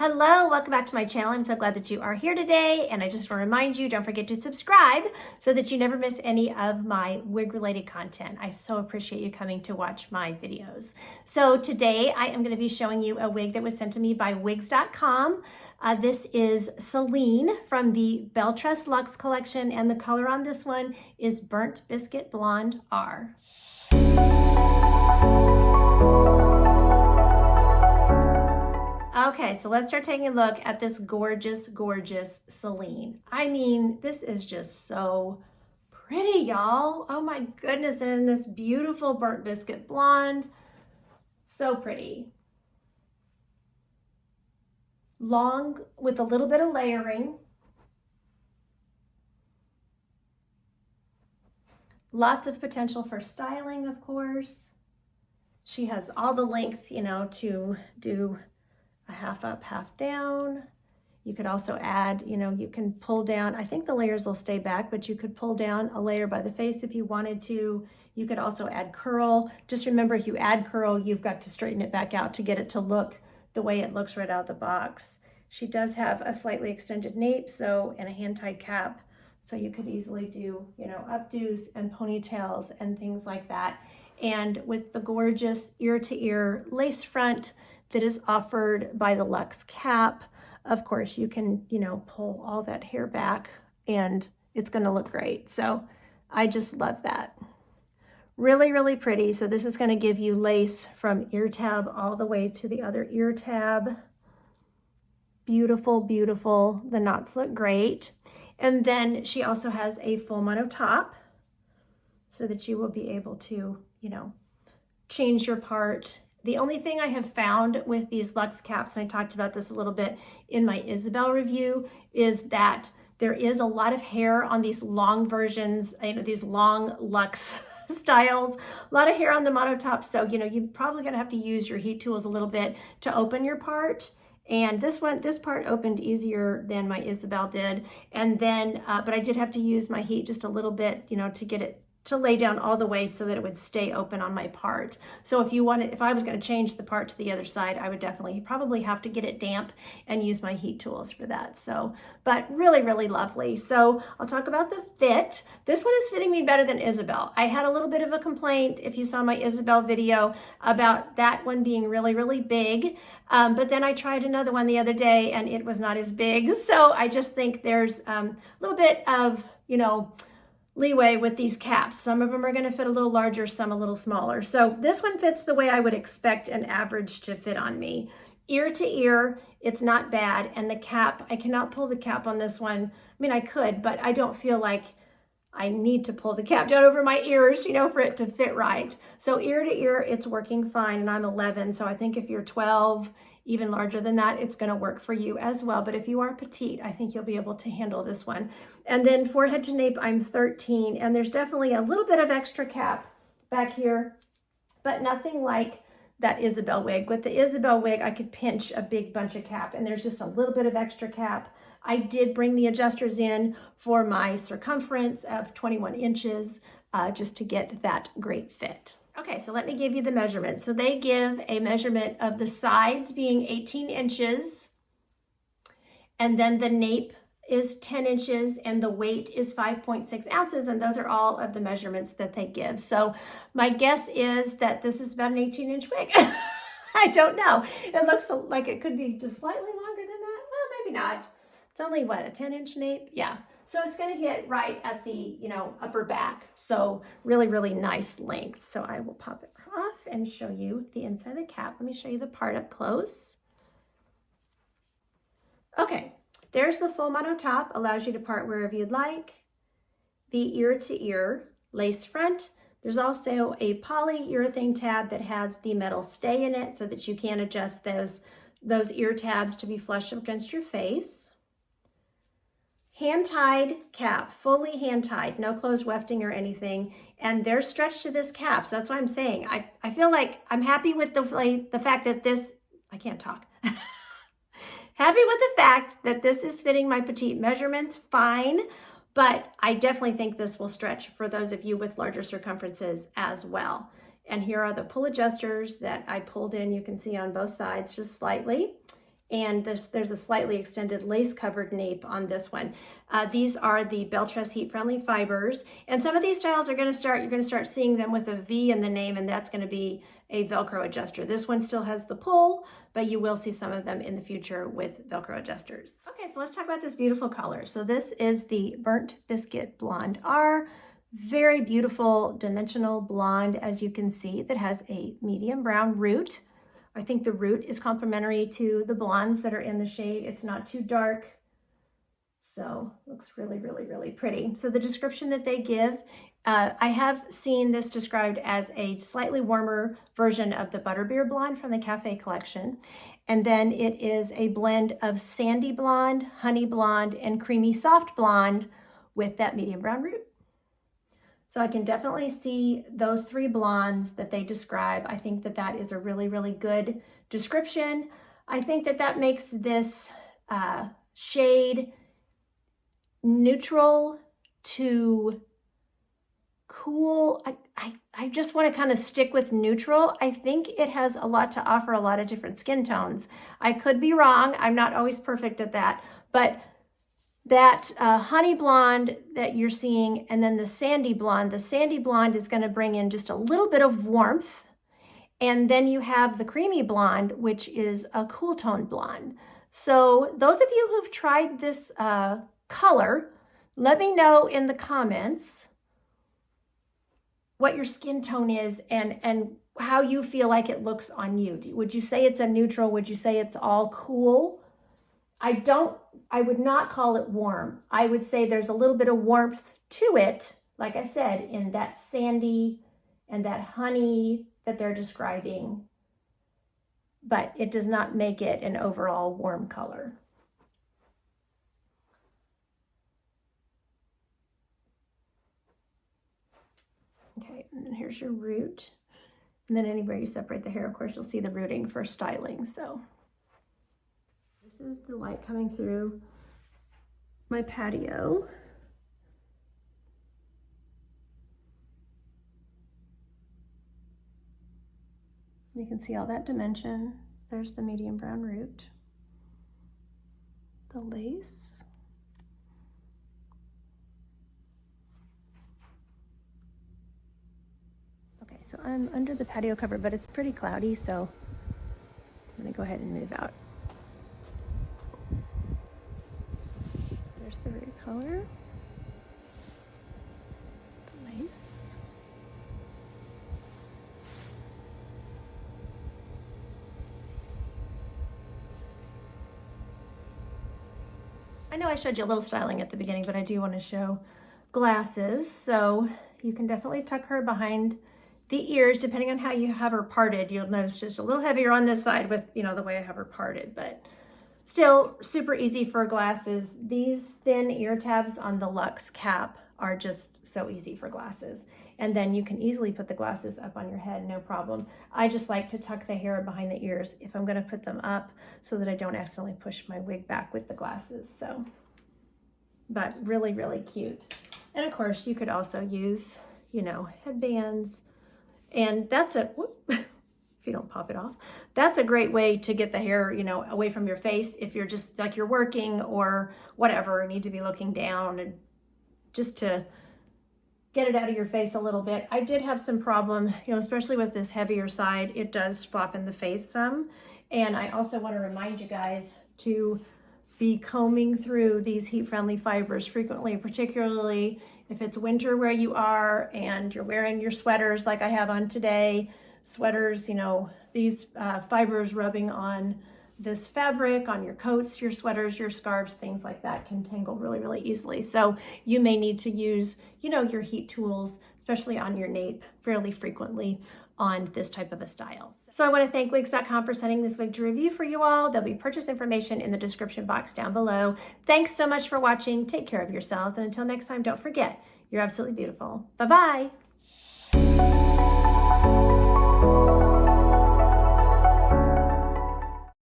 Hello, welcome back to my channel. I'm so glad that you are here today. And I just want to remind you, don't forget to subscribe so that you never miss any of my wig related content. I so appreciate you coming to watch my videos. So today I am going to be showing you a wig that was sent to me by wigs.com. This is Celine from the Belle Tress Lux collection, and the color on this one is Burnt Biscuit Blonde R. Okay, so let's start taking a look at this gorgeous, gorgeous Celine. I mean, this is just so pretty, y'all. Oh my goodness, and in this beautiful burnt biscuit blonde. So pretty. Long with a little bit of layering. Lots of potential for styling, of course. She has all the length, to do a half up, half down. You could also add, you can pull down. I think the layers will stay back, but you could pull down a layer by the face if you wanted to. You could also add curl. Just remember, if you add curl, you've got to straighten it back out to get it to look the way it looks right out of the box. She does have a slightly extended nape, and a hand-tied cap. So you could easily do, updos and ponytails and things like that. And with the gorgeous ear-to-ear lace front that is offered by the Lux cap, of course, you can, pull all that hair back and it's going to look great. So I just love that. Really, really pretty. So this is going to give you lace from ear tab all the way to the other ear tab. Beautiful, beautiful. The knots look great. And then she also has a full mono top so that you will be able to, change your part. The only thing I have found with these Lux caps, and I talked about this a little bit in my Isabel review, is that there is a lot of hair on these long versions, these long Lux styles, a lot of hair on the mono top. So, you're probably gonna have to use your heat tools a little bit to open your part. And this part opened easier than my Isabel did. And then, but I did have to use my heat just a little bit, to get it to lay down all the way so that it would stay open on my part. So if I was going to change the part to the other side, I would definitely probably have to get it damp and use my heat tools for that. So, but really, really lovely. So I'll talk about the fit. This one is fitting me better than Isabel. I had a little bit of a complaint, if you saw my Isabel video, about that one being really, really big. But then I tried another one the other day and it was not as big. So I just think there's a little bit of, leeway with these caps. Some of them are going to fit a little larger, some a little smaller. So this one fits the way I would expect an average to fit on me. Ear to ear, it's not bad. And the cap, I cannot pull the cap on this one. I mean, I could, but I don't feel like I need to pull the cap down over my ears, for it to fit right. So ear to ear, it's working fine. And I'm 11. So I think if you're 12, even larger than that, it's going to work for you as well. But if you are petite, I think you'll be able to handle this one. And then forehead to nape, I'm 13. And there's definitely a little bit of extra cap back here, but nothing like that Isabel wig. With the Isabel wig, I could pinch a big bunch of cap, and there's just a little bit of extra cap. I did bring the adjusters in for my circumference of 21 inches just to get that great fit. Okay, so let me give you the measurements. So they give a measurement of the sides being 18 inches, and then the nape is 10 inches, and the weight is 5.6 ounces, and those are all of the measurements that they give. So my guess is that this is about an 18-inch wig. I don't know. It looks like it could be just slightly longer than that. Well, maybe not. It's only, what, a 10-inch nape? Yeah. So it's going to hit right at the, upper back. So really, really nice length. So I will pop it off and show you the inside of the cap. Let me show you the part up close. Okay, there's the full mono top. Allows you to part wherever you'd like. The ear-to-ear lace front. There's also a polyurethane tab that has the metal stay in it so that you can adjust those ear tabs to be flush against your face. Hand-tied cap, fully hand-tied, no closed wefting or anything. And there's stretch to this cap, so that's what I'm saying. I feel like I'm happy with the fact that this, I can't talk. Happy with the fact that this is fitting my petite measurements fine, but I definitely think this will stretch for those of you with larger circumferences as well. And here are the pull adjusters that I pulled in, you can see on both sides just slightly. And there's a slightly extended lace-covered nape on this one. These are the Belle Tress heat-friendly fibers. And some of these styles are you're gonna start seeing them with a V in the name, and that's gonna be a Velcro adjuster. This one still has the pull, but you will see some of them in the future with Velcro adjusters. Okay, so let's talk about this beautiful color. So this is the Burnt Biscuit Blonde R. Very beautiful dimensional blonde, as you can see, that has a medium brown root. I think the root is complementary to the blondes that are in the shade. It's not too dark, so looks really, really, really pretty. So the description that they give, I have seen this described as a slightly warmer version of the Butterbeer Blonde from the Cafe Collection. And then it is a blend of sandy blonde, honey blonde, and creamy soft blonde with that medium brown root. So I can definitely see those three blondes that they describe. I think that that is a really, really good description. I think that that makes this shade neutral to cool. I just want to kind of stick with neutral. I think it has a lot to offer, a lot of different skin tones. I could be wrong. I'm not always perfect at that, but that honey blonde that you're seeing, and then the sandy blonde is going to bring in just a little bit of warmth. And then you have the creamy blonde, which is a cool tone blonde. So those of you who've tried this color, let me know in the comments what your skin tone is and how you feel like it looks on you. Would you say it's a neutral? Would you say it's all cool? I would not call it warm. I would say there's a little bit of warmth to it, like I said, in that sandy and that honey that they're describing, but it does not make it an overall warm color. Okay, and then here's your root. And then anywhere you separate the hair, of course, you'll see the rooting for styling, so. This is the light coming through my patio. You can see all that dimension. There's the medium brown root, the lace. Okay, so I'm under the patio cover, but it's pretty cloudy, so I'm gonna go ahead and move out. There's the root color, the lace. I know I showed you a little styling at the beginning, but I do want to show glasses. So you can definitely tuck her behind the ears, depending on how you have her parted. You'll notice just a little heavier on this side with, you know, the way I have her parted, but still super easy for glasses. These thin ear tabs on the Lux cap are just so easy for glasses. And then you can easily put the glasses up on your head, no problem. I just like to tuck the hair behind the ears if I'm gonna put them up so that I don't accidentally push my wig back with the glasses, so. But really, really cute. And of course, you could also use, you know, headbands. And that's a, whoop, if you don't pop it off, that's a great way to get the hair, you know, away from your face if you're just like you're working or whatever, need to be looking down, and just to get it out of your face a little bit. I did have some problem, you know, especially with this heavier side, it does flop in the face some. And I also want to remind you guys to be combing through these heat-friendly fibers frequently, particularly if it's winter where you are and you're wearing your sweaters like I have on today. Sweaters, you know, these fibers rubbing on this fabric, on your coats, your sweaters, your scarves, things like that can tangle really, really easily. So you may need to use, you know, your heat tools, especially on your nape, fairly frequently on this type of a style. So I want to thank wigs.com for sending this wig to review for you all. There'll be purchase information in the description box down below. Thanks so much for watching. Take care of yourselves. And until next time, don't forget, you're absolutely beautiful. Bye-bye.